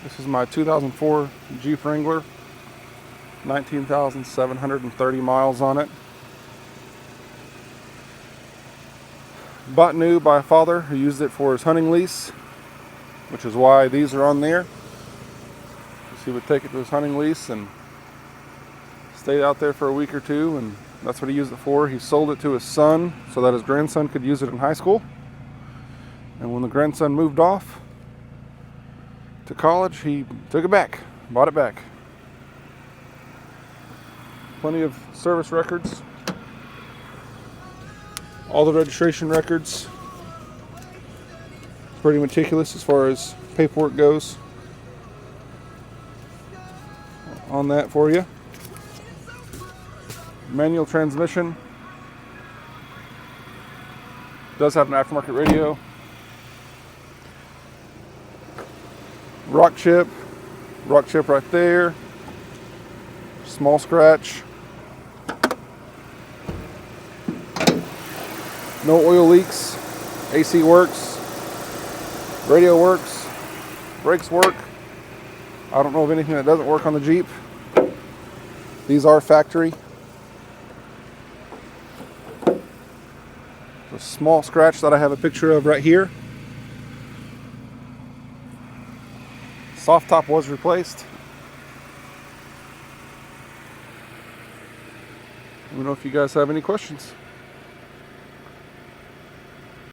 This is my 2004 Jeep Wrangler, 19,730 miles on it. Bought new by a father who used it for his hunting lease, which is why these are on there. He would take it to his hunting lease and stay out there for a week or two, and that's what he used it for. He sold it to his son so that his grandson could use it in high school. And when the grandson moved off to college, he took it back, bought it back. Plenty of service records, all the registration records. Pretty meticulous as far as paperwork goes on that for you. Manual transmission. Does have an aftermarket radio. Rock chip right there. Small scratch. No oil leaks. AC works. Radio works. Brakes work. I don't know of anything that doesn't work on the Jeep. These are factory. A small scratch that I have a picture of right here. Soft top was replaced. Let me know if you guys have any questions.